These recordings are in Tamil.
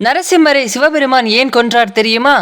நரசிம்மரை சிவபெருமான் ஏன் கொன்றார் தெரியுமா?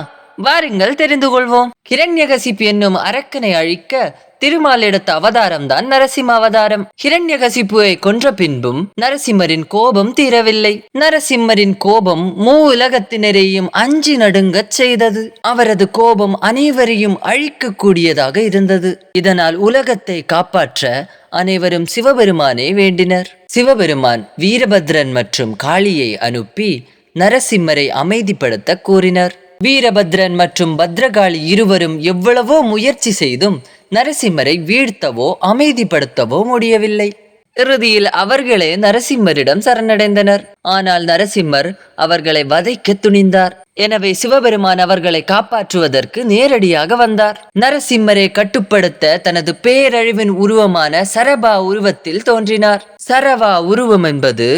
வாருங்கள் தெரிந்து கொள்வோம். ஹிரண்யகசிப்பு என்னும் அரக்கனை அழிக்க திருமால் எடுத்த அவதாரம் தான் நரசிம்ம அவதாரம். ஹிரண்யகசிப்புவை கொன்ற பின்பும் நரசிம்மரின் கோபம் தீரவில்லை. நரசிம்மரின் கோபம் உலகத்தினரையும் அஞ்சி நடுங்கச் செய்தது. அவரது கோபம் அனைவரையும் அழிக்கக்கூடியதாக இருந்தது. இதனால் உலகத்தை காப்பாற்ற அனைவரும் சிவபெருமானை வேண்டினர். சிவபெருமான் வீரபத்ரன் மற்றும் காளியை அனுப்பி நரசிம்மரை அமைதிப்படுத்த கூறினர். வீரபத்ரன் மற்றும் பத்ரகாளி இருவரும் எவ்வளவோ முயற்சி செய்தும் நரசிம்மரை வீழ்த்தவோ அமைதிப்படுத்தவோ முடியவில்லை. இறுதியில் அவர்களே நரசிம்மரிடம் சரணடைந்தனர். ஆனால் நரசிம்மர் அவர்களை வதைக்க துணிந்தார். எனவே சிவபெருமான் அவர்களை காப்பாற்றுவதற்கு நேரடியாக வந்தார். நரசிம்மரை கட்டுப்படுத்த தனது பேரழிவின் உருவமான சரபா உருவத்தில் தோன்றினார். சரவா உருவம் என்பது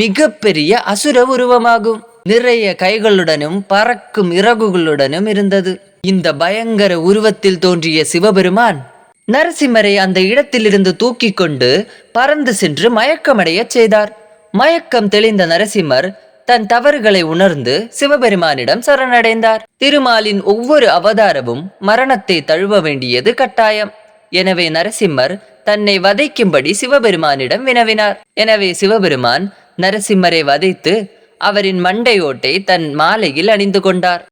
மிக பெரிய அசுர உருவமாகும். நிறைய கைகளுடனும் பறக்கும் இறகுகளுடனும் இருந்தது. இந்த பயங்கர உருவத்தில் தோன்றிய சிவபெருமான் நரசிம்மரை அந்த இடத்திலிருந்து தூக்கி கொண்டு பறந்து சென்று மயக்கமடைய செய்தார். மயக்கம் தெளிந்த நரசிம்மர் தன் தவறுகளை உணர்ந்து சிவபெருமானிடம் சரணடைந்தார். திருமாலின் ஒவ்வொரு அவதாரமும் மரணத்தை தழுவ வேண்டியது கட்டாயம். எனவே நரசிம்மர் தன்னை வதைக்கும்படி சிவபெருமானிடம் வினவினார். எனவே சிவபெருமான் நரசிம்மரை வதைத்து அவரின் மண்டையோட்டை தன் மாலையில் அணிந்து கொண்டார்.